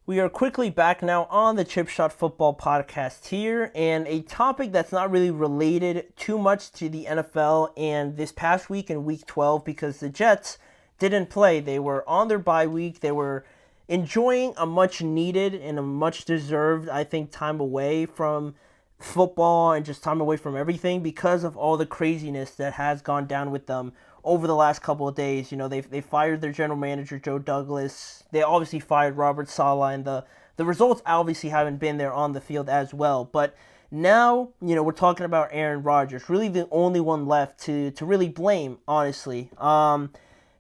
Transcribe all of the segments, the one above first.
We are quickly back now on the Chip Shot Football Podcast here, and a topic that's not really related too much to the NFL and this past week in Week 12 because the Jets didn't play. They were on their bye week. They were enjoying a much needed and a much deserved, I think, time away from football and just time away from everything because of all the craziness that has gone down with them over the last couple of days. You know, they fired their general manager, Joe Douglas. They obviously fired Robert Saleh, and the results obviously haven't been there on the field as well. But now, we're talking about Aaron Rodgers, really the only one left to really blame, honestly. And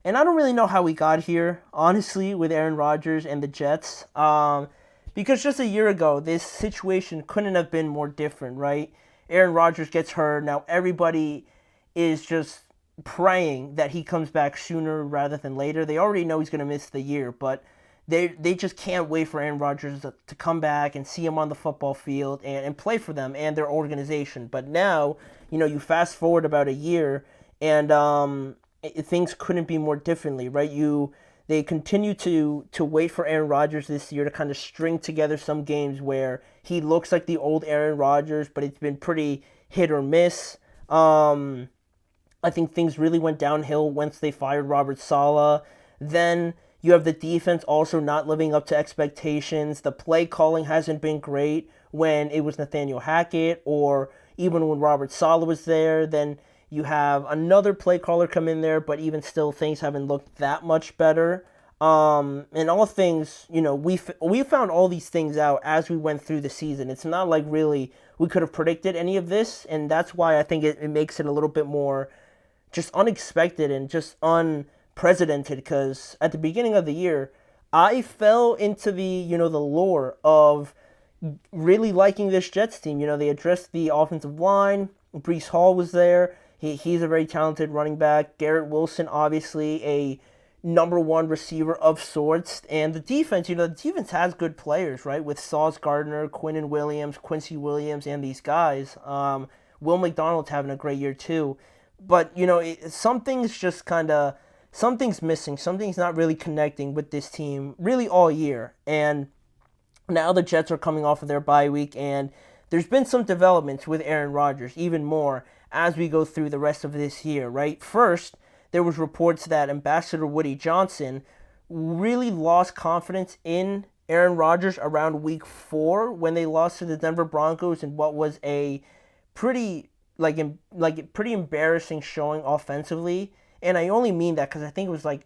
I don't really know how we got here, honestly, with Aaron Rodgers and the Jets. Because just a year ago, this situation couldn't have been more different, right? Aaron Rodgers gets hurt. Now everybody is just praying that he comes back sooner rather than later. They already know he's going to miss the year, but they just can't wait for Aaron Rodgers to come back and see him on the football field and play for them and their organization. But now, you fast forward about a year, and things couldn't be more differently, right? They continue to wait for Aaron Rodgers this year to kind of string together some games where he looks like the old Aaron Rodgers, but it's been pretty hit or miss. I think things really went downhill once they fired Robert Saleh. Then you have the defense also not living up to expectations. The play calling hasn't been great when it was Nathaniel Hackett or even when Robert Saleh was there. Then you have another play caller come in there, but even still, things haven't looked that much better. And all things, we found all these things out as we went through the season. It's not like really we could have predicted any of this, and that's why I think it makes it a little bit more just unexpected and just unprecedented. Because at the beginning of the year, I fell into the lore of really liking this Jets team. They addressed the offensive line. Breece Hall was there. He's a very talented running back. Garrett Wilson, obviously a number one receiver of sorts. And the defense, the defense has good players, right? With Sauce Gardner, Quinnen Williams, Quincy Williams, and these guys. Will McDonald's having a great year too. But, something's missing. Something's not really connecting with this team really all year. And now the Jets are coming off of their bye week, and there's been some developments with Aaron Rodgers, even more as we go through the rest of this year, right? First, there was reports that Ambassador Woody Johnson really lost confidence in Aaron Rodgers around week 4 when they lost to the Denver Broncos in what was a pretty pretty embarrassing showing offensively. And I only mean that because I think it was what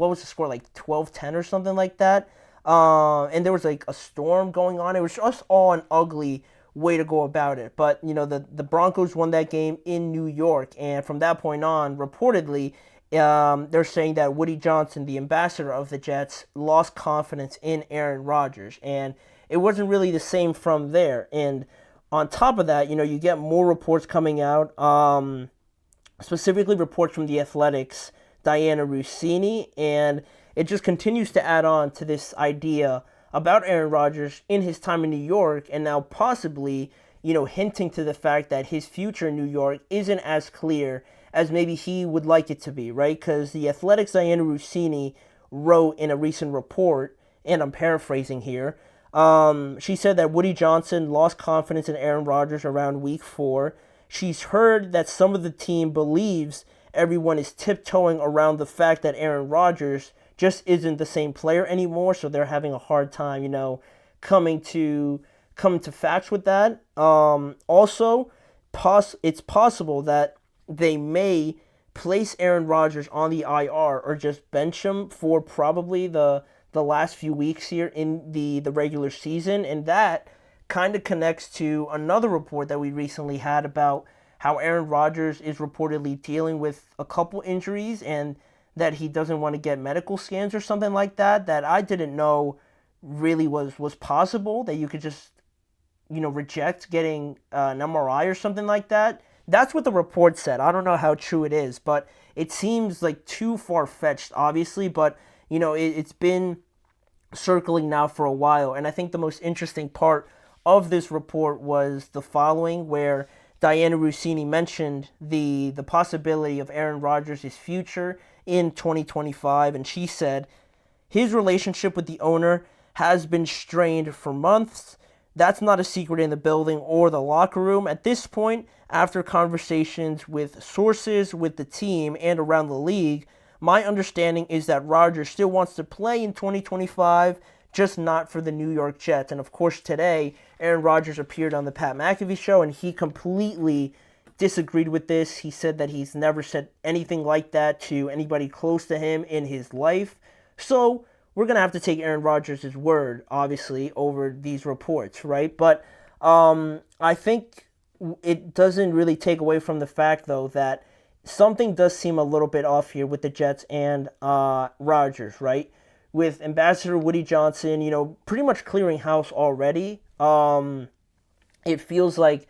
was the score, 12-10 or something like that. And there was a storm going on. It was just all an ugly way to go about it. But, the Broncos won that game in New York. And from that point on, reportedly, they're saying that Woody Johnson, the ambassador of the Jets, lost confidence in Aaron Rodgers. And it wasn't really the same from there. And on top of that, you get more reports coming out, specifically reports from The Athletic's Diana Russini, and it just continues to add on to this idea about Aaron Rodgers in his time in New York, and now possibly, hinting to the fact that his future in New York isn't as clear as maybe he would like it to be, right? Because The Athletic's Diana Russini wrote in a recent report, and I'm paraphrasing here, she said that Woody Johnson lost confidence in Aaron Rodgers around week 4. She's heard that some of the team believes everyone is tiptoeing around the fact that Aaron Rodgers just isn't the same player anymore, so they're having a hard time, coming to facts with that. Also, it's possible that they may place Aaron Rodgers on the IR or just bench him for probably the last few weeks here in the regular season, and that kind of connects to another report that we recently had about how Aaron Rodgers is reportedly dealing with a couple injuries and that he doesn't want to get medical scans or something like that I didn't know really was possible, that you could just reject getting an MRI or something like that. That's what the report said. I don't know how true it is, but it seems too far-fetched, obviously, but it's been circling now for a while. And I think the most interesting part of this report was the following, where Diana Russini mentioned the possibility of Aaron Rodgers' future in 2025, and she said his relationship with the owner has been strained for months. That's not a secret in the building or the locker room. At this point, after conversations with sources, with the team, and around the league, my understanding is that Rodgers still wants to play in 2025, just not for the New York Jets. And of course, today, Aaron Rodgers appeared on the Pat McAfee show, and he completely disagreed with this. He said that he's never said anything like that to anybody close to him in his life. So we're going to have to take Aaron Rodgers' word, obviously, over these reports, right? But I think it doesn't really take away from the fact, though, that something does seem a little bit off here with the Jets and Rodgers, right? With Ambassador Woody Johnson, pretty much clearing house already. It feels like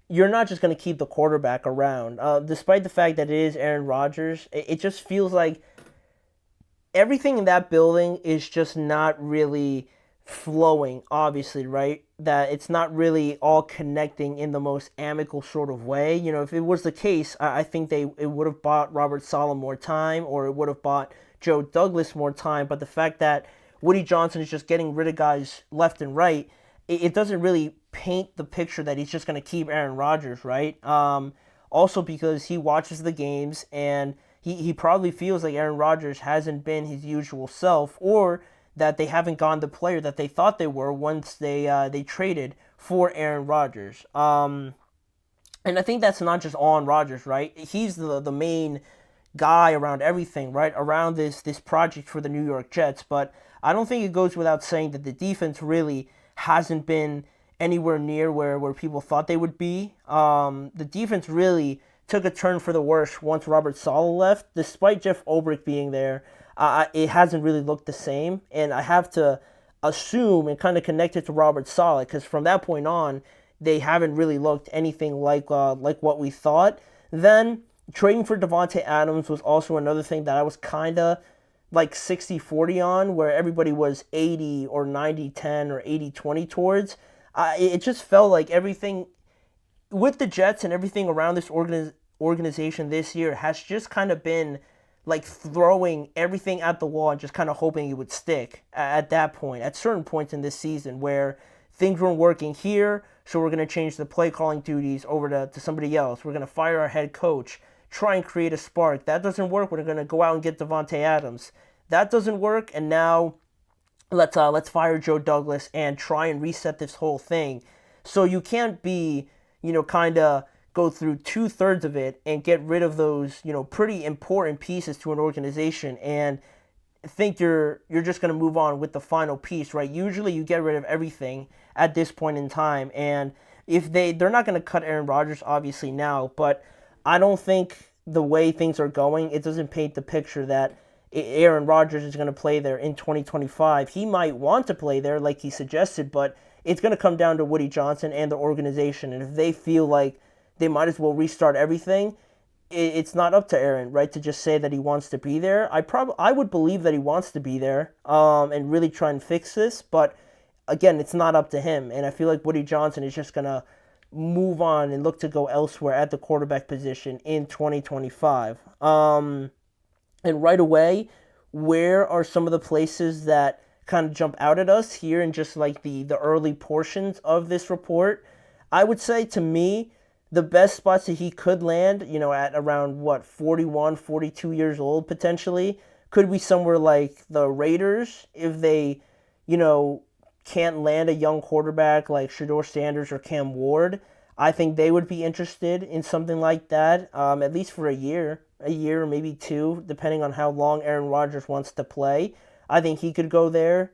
you're not just going to keep the quarterback around. Despite the fact that it is Aaron Rodgers, it just feels like everything in that building is just not really flowing, obviously, right? That it's not really all connecting in the most amicable sort of way. If it was the case, I think it would have bought Robert Saleh more time, or it would have bought Joe Douglas more time. But the fact that Woody Johnson is just getting rid of guys left and right, it doesn't really paint the picture that he's just going to keep Aaron Rodgers, right? Also because he watches the games, and he probably feels like Aaron Rodgers hasn't been his usual self, or that they haven't gone the player that they thought they were once they traded for Aaron Rodgers. And I think that's not just on Rodgers, right? He's the main guy around everything, right? Around this project for the New York Jets. But I don't think it goes without saying that the defense really hasn't been anywhere near where people thought they would be. The defense really took a turn for the worse once Robert Saleh left. Despite Jeff Ulbrich being there, it hasn't really looked the same. And I have to assume and kind of connect it to Robert Saleh, because from that point on, they haven't really looked anything like what we thought. Then trading for Davante Adams was also another thing that I was kind of like 60-40 on, where everybody was 80 or 90-10 or 80-20 towards. It just felt like everything with the Jets and everything around this organization this year has just kind of been like throwing everything at the wall and just kind of hoping it would stick at that point, at certain points in this season where things weren't working here, so we're going to change the play calling duties over to somebody else. We're going to fire our head coach, try and create a spark. That doesn't work. We're going to go out and get Davante Adams. That doesn't work, and now let's fire Joe Douglas and try and reset this whole thing. So you can't be, kind of go through 2/3 of it and get rid of those, pretty important pieces to an organization and think you're just going to move on with the final piece, right? Usually you get rid of everything at this point in time, and if they're not going to cut Aaron Rodgers obviously now, but I don't think the way things are going, it doesn't paint the picture that Aaron Rodgers is going to play there in 2025. He might want to play there like he suggested, but it's going to come down to Woody Johnson and the organization, and if they feel like they might as well restart everything, it's not up to Aaron, right, to just say that he wants to be there. I would believe that he wants to be there and really try and fix this, but again, it's not up to him, and I feel like Woody Johnson is just going to move on and look to go elsewhere at the quarterback position in 2025. And right away, where are some of the places that kind of jump out at us here in just like the early portions of this report? I would say, to me, the best spots that he could land, at around, 41, 42 years old potentially, could be somewhere like the Raiders if they, can't land a young quarterback like Shedeur Sanders or Cam Ward. I think they would be interested in something like that, at least for a year, maybe two, depending on how long Aaron Rodgers wants to play. I think he could go there.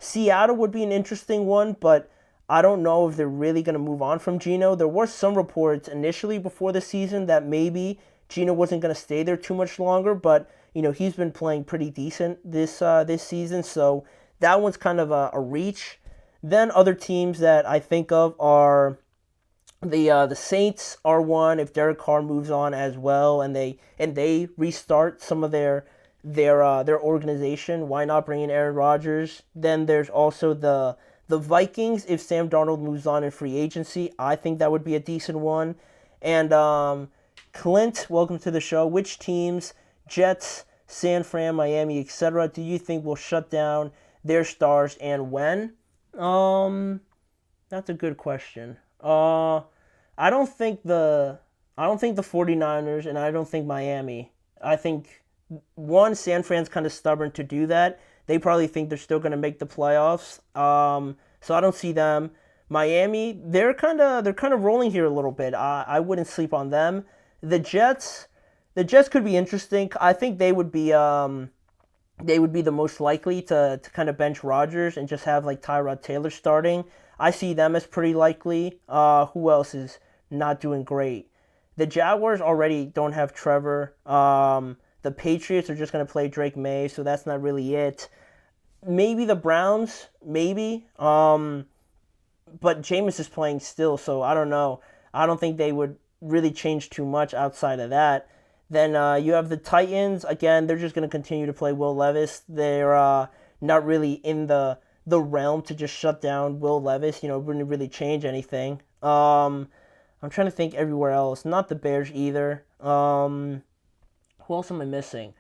Seattle would be an interesting one, but I don't know if they're really going to move on from Geno. There were some reports initially before the season that maybe Geno wasn't going to stay there too much longer, but he's been playing pretty decent this season, so that one's kind of a reach. Then other teams that I think of are the Saints are one. If Derek Carr moves on as well, and they restart some of their organization, why not bring in Aaron Rodgers? Then there's also the Vikings, if Sam Darnold moves on in free agency. I think that would be a decent one. And Clint, welcome to the show. Which teams, Jets, San Fran, Miami, etc., do you think will shut down their stars and when? That's a good question. I don't think the I don't think the 49ers and I don't think Miami. I think one, San Fran's kind of stubborn to do that. They probably think they're still going to make the playoffs. So I don't see them. Miami, they're kind of rolling here a little bit. I wouldn't sleep on them. The Jets, the Jets could be interesting. I think they would be the most likely to kind of bench Rodgers and just have like Tyrod Taylor starting. I see them as pretty likely. Who else is not doing great? The Jaguars already don't have Trevor. The Patriots are just going to play Drake May, so that's not really it. Maybe the Browns, maybe. But Jameis is playing still, so I don't know. I don't think they would really change too much outside of that. Then you have the Titans. Again, they're just going to continue to play Will Levis. They're not really in the realm to just shut down Will Levis. Wouldn't really change anything. I'm trying to think everywhere else. Not the Bears either. Who else am I missing?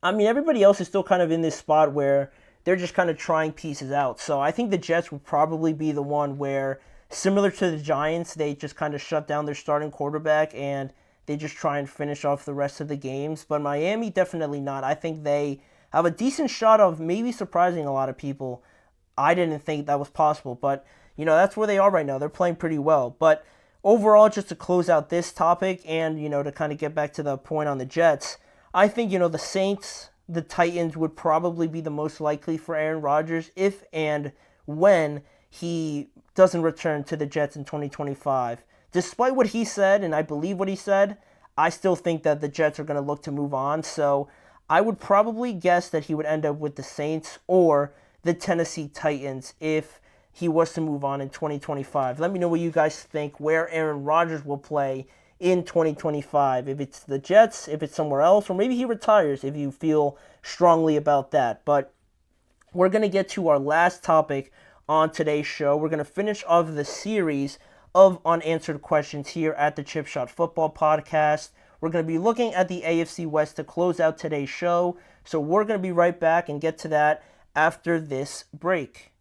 I mean, everybody else is still kind of in this spot where they're just kind of trying pieces out. So I think the Jets will probably be the one where, similar to the Giants, they just kind of shut down their starting quarterback and they just try and finish off the rest of the games. But Miami, definitely not. I think they have a decent shot of maybe surprising a lot of people. I didn't think that was possible, but that's where they are right now. They're playing pretty well. But overall, just to close out this topic and to kind of get back to the point on the Jets, I think the Saints, the Titans would probably be the most likely for Aaron Rodgers if and when he doesn't return to the Jets in 2025. Despite what he said, and I believe what he said, I still think that the Jets are going to look to move on. So I would probably guess that he would end up with the Saints or the Tennessee Titans if he was to move on in 2025. Let me know what you guys think, where Aaron Rodgers will play in 2025. If it's the Jets, if it's somewhere else, or maybe he retires if you feel strongly about that. But we're going to get to our last topic on today's show. We're going to finish off the series of unanswered questions here at the Chip Shot Football Podcast. We're going to be looking at the AFC West to close out today's show. So we're going to be right back and get to that after this break.